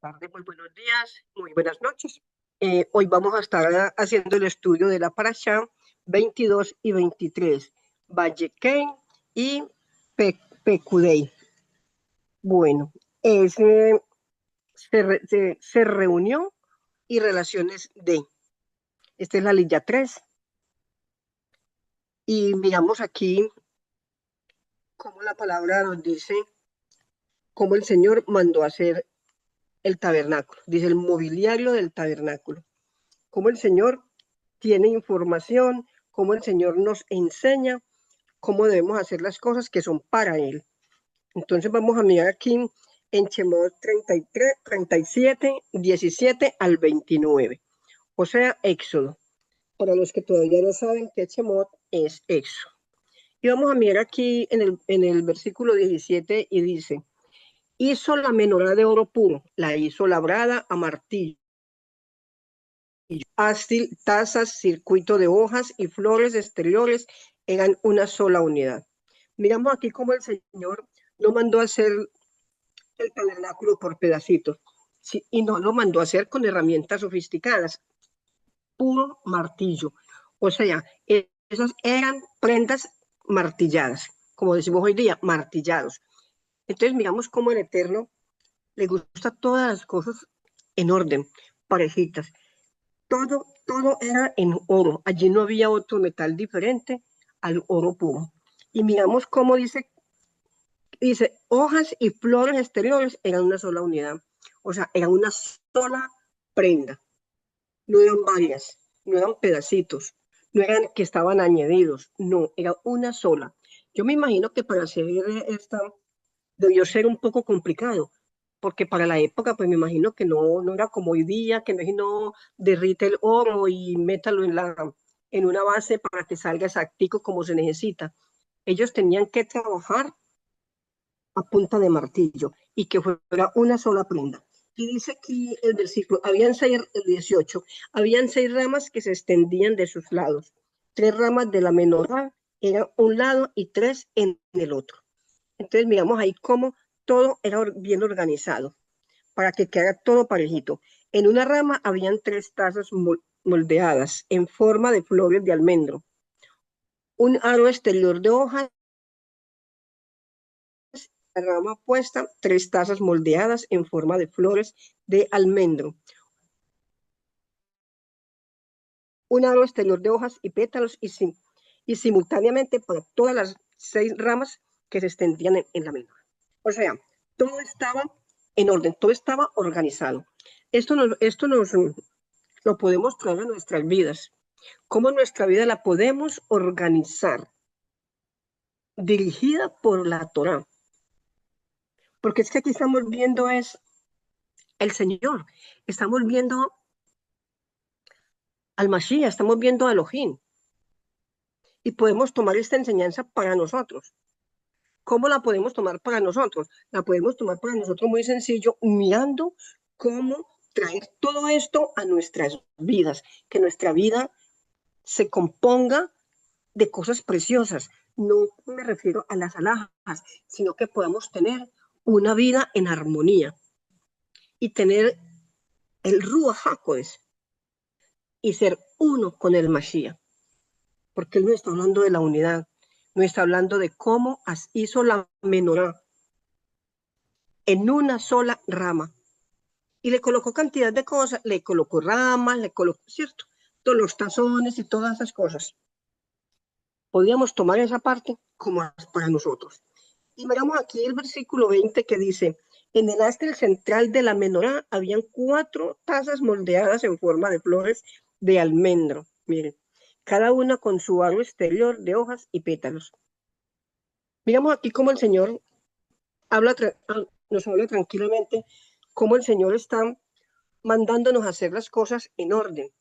Tardes, muy buenos días, muy buenas noches. Hoy vamos a estar haciendo el estudio de la Parashá 22 y 23, Vallequén y Pecudei. Bueno, es, se reunió y relaciones de. Esta es la lilla 3. Y miramos aquí cómo la palabra nos dice cómo el Señor mandó a hacer el tabernáculo. Dice el mobiliario del tabernáculo. Cómo el Señor tiene información, cómo el Señor nos enseña cómo debemos hacer las cosas que son para Él. Entonces vamos a mirar aquí en Shemot 33, 37, 17 al 29, o sea, Éxodo. Para los que todavía no saben qué Shemot es Éxodo. Y vamos a mirar aquí en el versículo 17 y dice, hizo la menorá de oro puro, la hizo labrada a martillo, ástil, tazas, circuito de hojas y flores exteriores eran una sola unidad. Miramos aquí cómo el Señor no mandó a hacer el tabernáculo por pedacitos, sí, y no lo mandó a hacer con herramientas sofisticadas, puro martillo. O sea, esas eran prendas martilladas, como decimos hoy día, martillados. Entonces miramos cómo el Eterno le gusta todas las cosas en orden, parejitas. Todo era en oro. Allí no había otro metal diferente al oro puro. Y miramos cómo dice, hojas y flores exteriores eran una sola unidad. O sea, era una sola prenda. No eran varias, no eran pedacitos, no eran que estaban añadidos. No, era una sola. Yo me imagino que para hacer esta debió ser un poco complicado, porque para la época, pues me imagino que no era como hoy día, que no derrite el oro y métalo en una base para que salga exactico como se necesita. Ellos tenían que trabajar a punta de martillo y que fuera una sola prenda. Y dice aquí el versículo, el 18, habían 6 ramas que se extendían de sus lados. 3 ramas de la menorá eran un lado y 3 en el otro. Entonces miramos ahí cómo todo era bien organizado para que quedara todo parejito. En una rama habían 3 tazas moldeadas en forma de flores de almendro, un aro exterior de hojas, la rama opuesta, 3 tazas moldeadas en forma de flores de almendro, un aro exterior de hojas y pétalos y simultáneamente para todas las 6 ramas que se extendían en la menor. O sea, todo estaba en orden, todo estaba organizado. Esto nos lo podemos traer a nuestras vidas. ¿Cómo nuestra vida la podemos organizar? Dirigida por la Torá. Porque es que aquí estamos viendo es el Señor. Estamos viendo al Mashiach, estamos viendo a Elohim. Y podemos tomar esta enseñanza para nosotros. ¿Cómo la podemos tomar para nosotros? La podemos tomar para nosotros muy sencillo, mirando cómo traer todo esto a nuestras vidas, que nuestra vida se componga de cosas preciosas. No me refiero a las alhajas, sino que podamos tener una vida en armonía y tener el Ruach HaKodesh y ser uno con el Mashiach, porque él no está hablando de la unidad, no está hablando de cómo hizo la menorá en una sola rama. Y le colocó cantidad de cosas, le colocó ramas, le colocó, ¿cierto? Todos los tazones y todas esas cosas. Podíamos tomar esa parte como para nosotros. Y miramos aquí el versículo 20 que dice, en el astre central de la menorá habían 4 tazas moldeadas en forma de flores de almendro. Miren, cada una con su aro exterior de hojas y pétalos. Miramos aquí cómo el Señor nos habla tranquilamente, cómo el Señor está mandándonos a hacer las cosas en orden.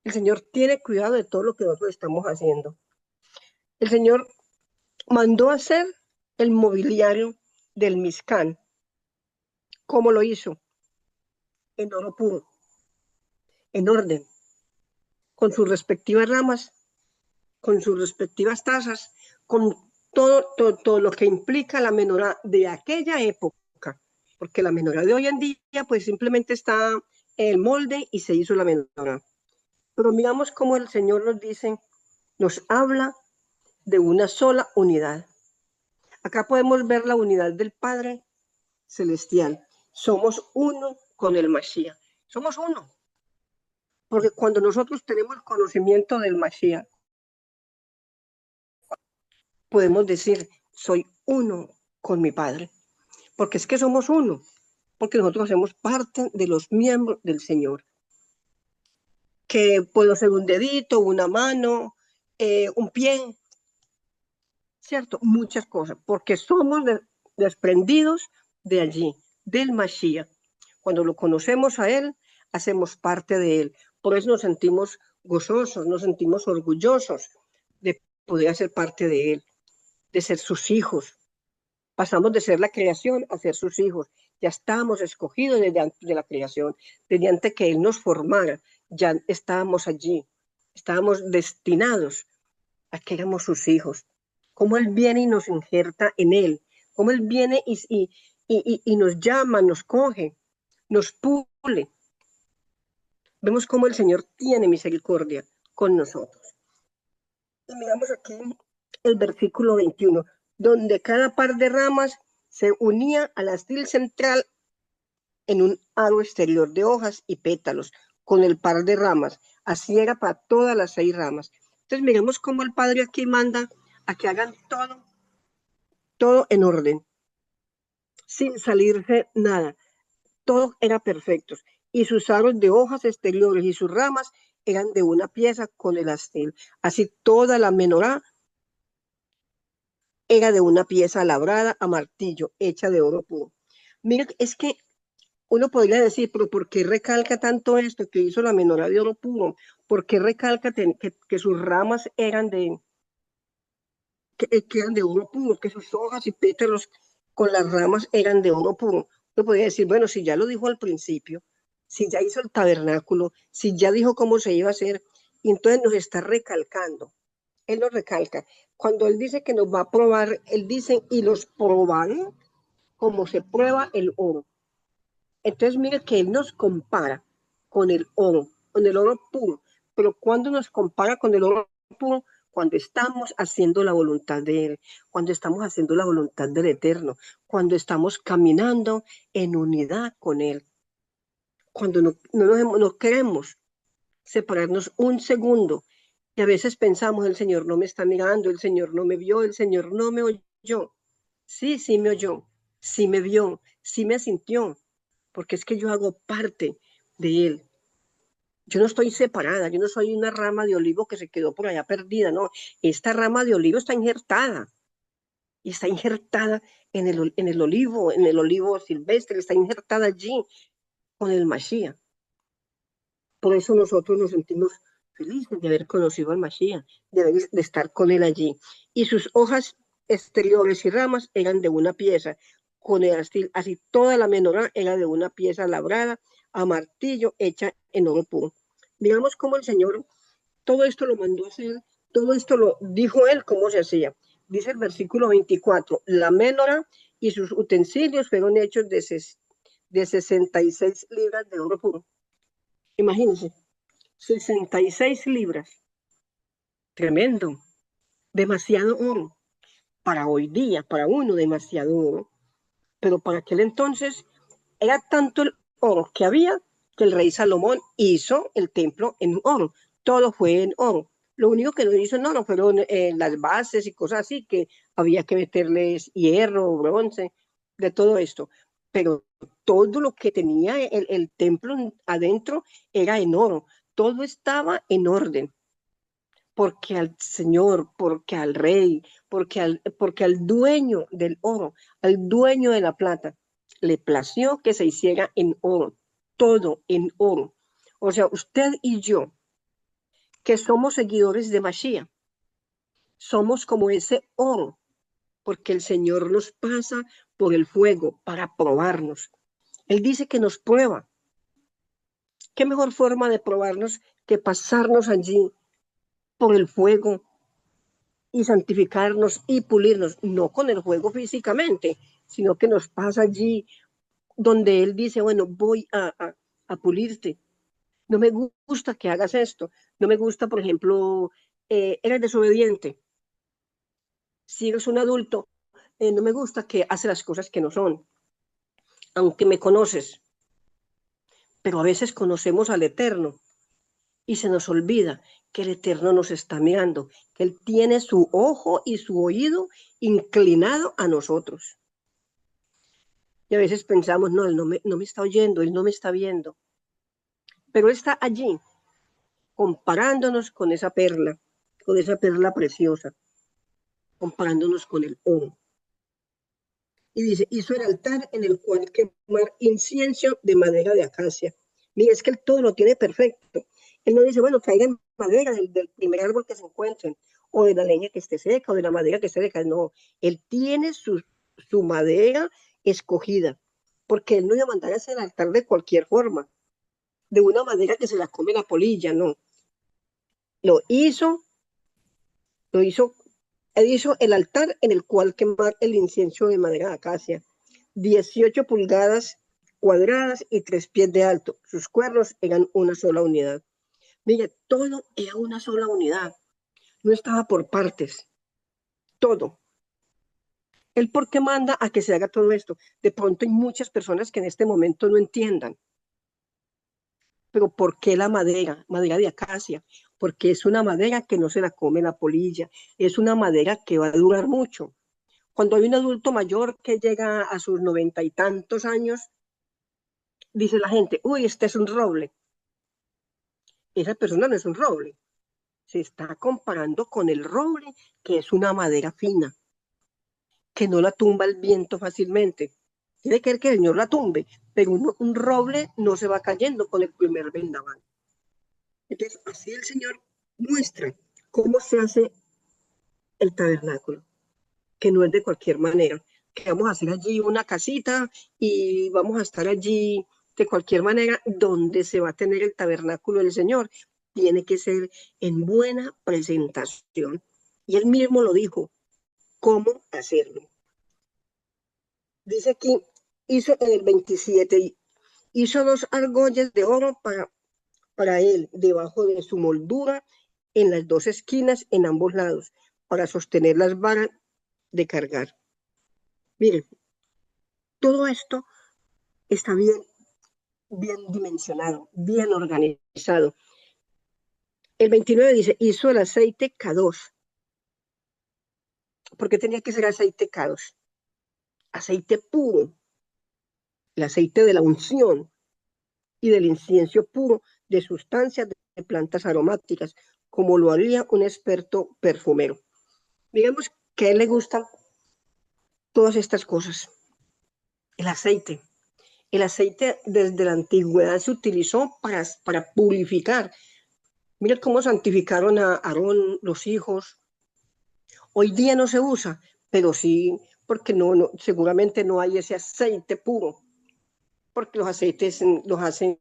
El Señor tiene cuidado de todo lo que nosotros estamos haciendo. El Señor mandó a hacer el mobiliario del Mishkan. ¿Cómo lo hizo? En oro puro, en orden, con sus respectivas ramas, con sus respectivas tazas, con todo lo que implica la menorá de aquella época. porque la menorá de hoy en día pues simplemente está en el molde y se hizo la menorá. Pero miramos cómo el Señor nos dice, nos habla de una sola unidad. Acá podemos ver la unidad del Padre Celestial. Somos uno con el Mashiach. Somos uno. Porque cuando nosotros tenemos conocimiento del Mashiach, podemos decir, soy uno con mi Padre. Porque es que somos uno. Porque nosotros hacemos parte de los miembros del Señor. Que puedo ser un dedito, una mano, un pie, ¿cierto? Muchas cosas. Porque somos desprendidos de allí, del Mashiach. Cuando lo conocemos a Él, hacemos parte de Él. Por eso nos sentimos gozosos, nos sentimos orgullosos de poder hacer parte de Él, de ser sus hijos. Pasamos de ser la creación a ser sus hijos. Ya estábamos escogidos desde antes de la creación, desde antes que Él nos formara, ya estábamos allí, estábamos destinados a que éramos sus hijos. Cómo Él viene y nos injerta en Él, cómo Él viene y nos llama, nos coge, nos pule. Vemos cómo el Señor tiene misericordia con nosotros. Y miramos aquí el versículo 21, donde cada par de ramas se unía al astil central en un aro exterior de hojas y pétalos con el par de ramas. Así era para todas las 6 ramas. Entonces miremos cómo el Padre aquí manda a que hagan todo en orden, sin salirse nada. Todo era perfecto. Y sus aros de hojas exteriores y sus ramas eran de una pieza con el astil. Así toda la menorá era de una pieza labrada a martillo, hecha de oro puro. Mira, es que uno podría decir, pero ¿por qué recalca tanto esto que hizo la menorá de oro puro? ¿Por qué recalca que sus ramas eran que eran de oro puro, que sus hojas y pétalos con las ramas eran de oro puro? Uno podría decir, bueno, si ya lo dijo al principio, si ya hizo el tabernáculo, si ya dijo cómo se iba a hacer, y entonces nos está recalcando. Él nos recalca. Cuando él dice que nos va a probar, él dice, y los probaré como se prueba el oro. Entonces, mire que él nos compara con el oro puro. Pero cuando nos compara con el oro puro, cuando estamos haciendo la voluntad de Él, cuando estamos haciendo la voluntad del Eterno, cuando estamos caminando en unidad con Él, cuando no queremos separarnos un segundo. Y a veces pensamos, el Señor no me está mirando, el Señor no me vio, el Señor no me oyó. Sí, sí me oyó, sí me vio, sí me sintió, porque es que yo hago parte de Él. Yo no estoy separada, yo no soy una rama de olivo que se quedó por allá perdida, no. Esta rama de olivo está injertada, y está injertada en el olivo silvestre, está injertada allí con el Mashiach. Por eso nosotros nos sentimos felices de haber conocido al Mashiach, de estar con él allí. Y sus hojas exteriores y ramas eran de una pieza, con el astil, así toda la menorá era de una pieza labrada a martillo hecha en oro puro. Digamos cómo el Señor todo esto lo mandó a hacer, todo esto lo dijo él cómo se hacía. Dice el versículo 24, la menorá y sus utensilios fueron hechos de 66 libras de oro puro. Imagínense, 66 libras. Tremendo. Demasiado oro. Para hoy día, para uno, demasiado oro. Pero para aquel entonces era tanto el oro que había que el rey Salomón hizo el templo en oro. Todo fue en oro. Lo único que no hizo en oro fueron las bases y cosas así, que había que meterles hierro, bronce, de todo esto. Pero todo lo que tenía el templo adentro era en oro. Todo estaba en orden porque al Señor, porque al Rey, porque al dueño del oro, al dueño de la plata, le plació que se hiciera en oro, todo en oro. O sea, usted y yo, que somos seguidores de Mashiach, somos como ese oro, porque el Señor nos pasa por el fuego para probarnos. Él dice que nos prueba. ¿Qué mejor forma de probarnos que pasarnos allí por el fuego y santificarnos y pulirnos, no con el fuego físicamente, sino que nos pasa allí donde Él dice, bueno, voy a pulirte. No me gusta que hagas esto. No me gusta, por ejemplo, eres desobediente. Si eres un adulto, no me gusta que hace las cosas que no son, aunque me conoces. Pero a veces conocemos al Eterno y se nos olvida que el Eterno nos está mirando, que Él tiene su ojo y su oído inclinado a nosotros. Y a veces pensamos, no, Él no me está oyendo, Él no me está viendo. Pero Él está allí, comparándonos con esa perla preciosa, comparándonos con el oro. Y dice, hizo el altar en el cual quemar incienso de madera de acacia. Mira, es que Él todo lo tiene perfecto. Él no dice, bueno, traigan madera del primer árbol que se encuentren, o de la leña que esté seca, o de la madera que esté seca. No, Él tiene su madera escogida, porque Él no iba a mandar a hacer el altar de cualquier forma, de una madera que se la come la polilla, no. Lo hizo, lo hizo, Él hizo el altar en el cual quemar el incienso de madera de acacia, 18 pulgadas cuadradas y 3 pies de alto. Sus cuernos eran una sola unidad. Mire, todo era una sola unidad. No estaba por partes. Todo. ¿El por qué manda a que se haga todo esto? De pronto hay muchas personas que en este momento no entiendan. Pero ¿por qué la madera? Madera de acacia. Porque es una madera que no se la come la polilla. Es una madera que va a durar mucho. Cuando hay un adulto mayor que llega a sus 90 y tantos años, dice la gente, uy, este es un roble. Esa persona no es un roble. Se está comparando con el roble, que es una madera fina, que no la tumba el viento fácilmente. Tiene que ver que el Señor la tumbe, pero un roble no se va cayendo con el primer vendaval. Entonces, así el Señor muestra cómo se hace el tabernáculo, que no es de cualquier manera, que vamos a hacer allí una casita y vamos a estar allí de cualquier manera donde se va a tener el tabernáculo del Señor. Tiene que ser en buena presentación. Y él mismo lo dijo, cómo hacerlo. Dice aquí, hizo en el 27, hizo 2 argollas de oro para él, debajo de su moldura, en las 2 esquinas, en ambos lados, para sostener las varas de cargar. Miren, todo esto está bien dimensionado, bien organizado. El 29 dice, hizo el aceite K2. ¿Por qué tenía que ser aceite K2? Aceite puro, el aceite de la unción y del incienso puro de sustancias de plantas aromáticas, como lo haría un experto perfumero. Digamos que a él le gustan todas estas cosas. El aceite. El aceite desde la antigüedad se utilizó para purificar. Mira cómo santificaron a Aarón, los hijos. Hoy día no se usa, pero sí, porque seguramente no hay ese aceite puro, porque los aceites los hacen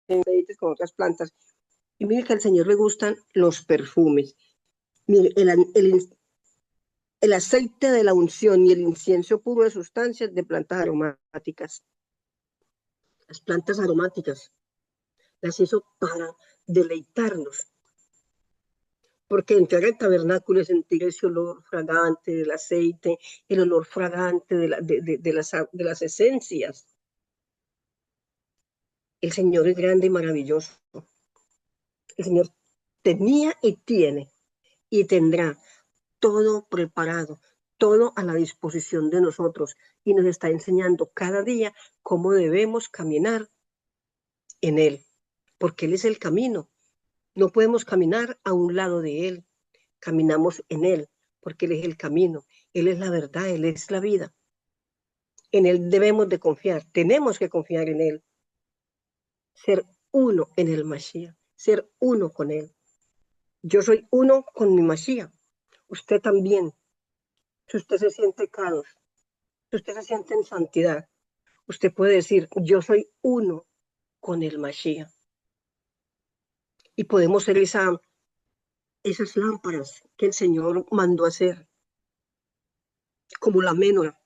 aceites con otras plantas. Y mire que al Señor le gustan los perfumes. Mire, el aceite de la unción y el incienso puro de sustancias de plantas aromáticas. Las plantas aromáticas las hizo para deleitarnos, porque entrar al tabernáculo es sentir ese olor fragante del aceite, el olor fragante de las esencias. El Señor es grande y maravilloso. El Señor tenía y tiene y tendrá todo preparado, todo a la disposición de nosotros y nos está enseñando cada día cómo debemos caminar en Él, porque Él es el camino. No podemos caminar a un lado de Él, caminamos en Él, porque Él es el camino, Él es la verdad, Él es la vida. En Él debemos de confiar, tenemos que confiar en Él, ser uno en el Mashiach, ser uno con Él. Yo soy uno con mi Mashiach, usted también. Si usted se siente caros, si usted se siente en santidad, usted puede decir, yo soy uno con el Mashiach. Y podemos ser esas lámparas que el Señor mandó hacer, como la menora,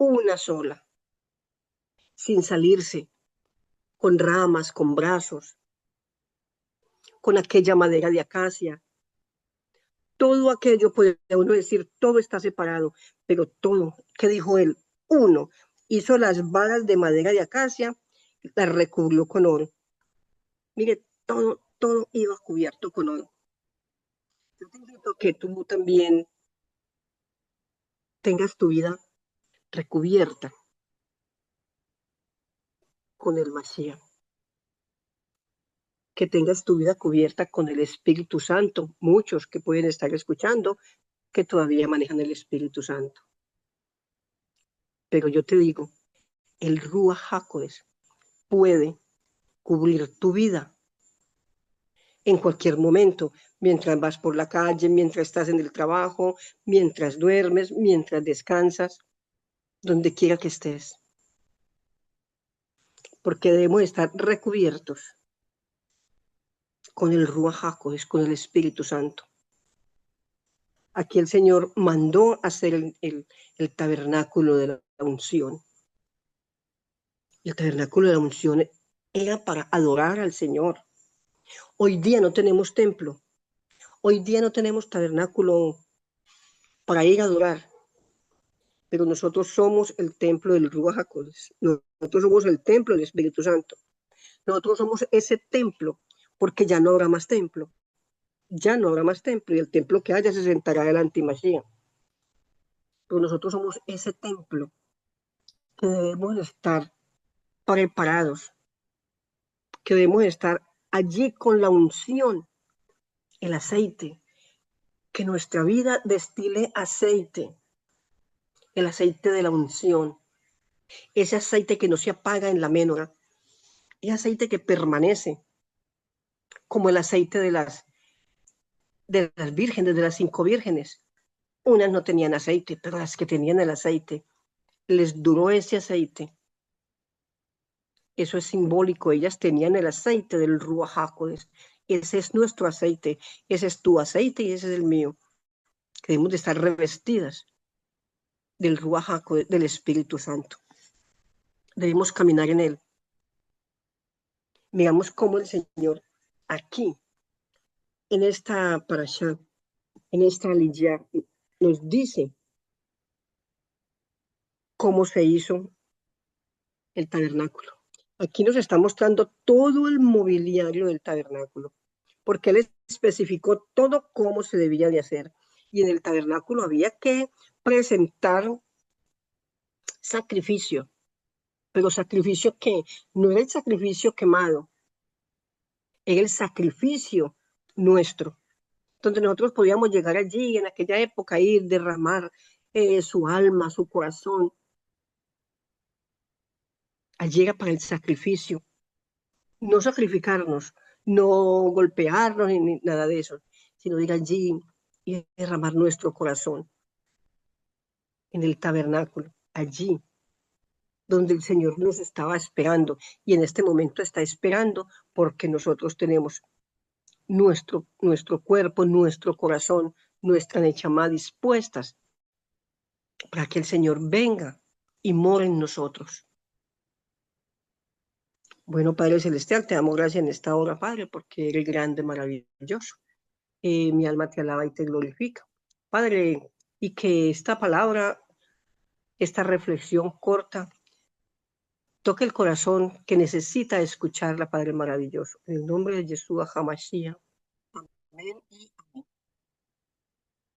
una sola, sin salirse, con ramas, con brazos, con aquella madera de acacia. Todo aquello, puede uno decir, todo está separado, pero todo, ¿qué dijo él? Uno, hizo las varas de madera de acacia, las recubrió con oro. Mire, todo iba cubierto con oro. Yo te invito a que tú también tengas tu vida recubierta con el Mashiach, que tengas tu vida cubierta con el Espíritu Santo. Muchos que pueden estar escuchando que todavía manejan el Espíritu Santo. Pero yo te digo, el Ruach HaKodesh puede cubrir tu vida en cualquier momento, mientras vas por la calle, mientras estás en el trabajo, mientras duermes, mientras descansas, donde quiera que estés. Porque debemos estar recubiertos con el Ruach HaKodesh, con el Espíritu Santo. Aquí el Señor mandó hacer el tabernáculo de la unción. El tabernáculo de la unción era para adorar al Señor. Hoy día no tenemos templo. Hoy día no tenemos tabernáculo para ir a adorar. Pero nosotros somos el templo del Ruach HaKodesh. Nosotros somos el templo del Espíritu Santo. Nosotros somos ese templo, porque ya no habrá más templo. Ya no habrá más templo, y el templo que haya se sentará delante de Mashiach. Pero nosotros somos ese templo que debemos estar preparados, que debemos estar allí con la unción, el aceite, que nuestra vida destile aceite, el aceite de la unción, ese aceite que no se apaga en la menorá, ese aceite que permanece, como el aceite de las vírgenes, de las 5 vírgenes. Unas no tenían aceite, pero las que tenían el aceite, les duró ese aceite. Eso es simbólico, ellas tenían el aceite del Ruach HaKodesh. Ese es nuestro aceite, ese es tu aceite y ese es el mío. Debemos de estar revestidas del Ruach HaKodesh, del Espíritu Santo. Debemos caminar en él. Miramos cómo el Señor aquí, en esta parashá, en esta aliyá, nos dice cómo se hizo el tabernáculo. Aquí nos está mostrando todo el mobiliario del tabernáculo, porque él especificó todo cómo se debía de hacer. Y en el tabernáculo había que presentar sacrificio, pero sacrificio que no era el sacrificio quemado, era el sacrificio nuestro, donde nosotros podíamos llegar allí en aquella época, ir, derramar su alma, su corazón. Allí era para el sacrificio, no sacrificarnos, no golpearnos ni nada de eso, sino ir allí y derramar nuestro corazón en el tabernáculo, allí donde el Señor nos estaba esperando y en este momento está esperando porque nosotros tenemos nuestro cuerpo, nuestro corazón, nuestra nechama dispuestas para que el Señor venga y more en nosotros. Bueno, Padre Celestial, te damos gracias en esta hora, Padre, porque eres grande, maravilloso. Mi alma te alaba y te glorifica. Padre, y que esta palabra, esta reflexión corta, toque el corazón que necesita escucharla, Padre maravilloso. En el nombre de Yeshua HaMashiach. Amén y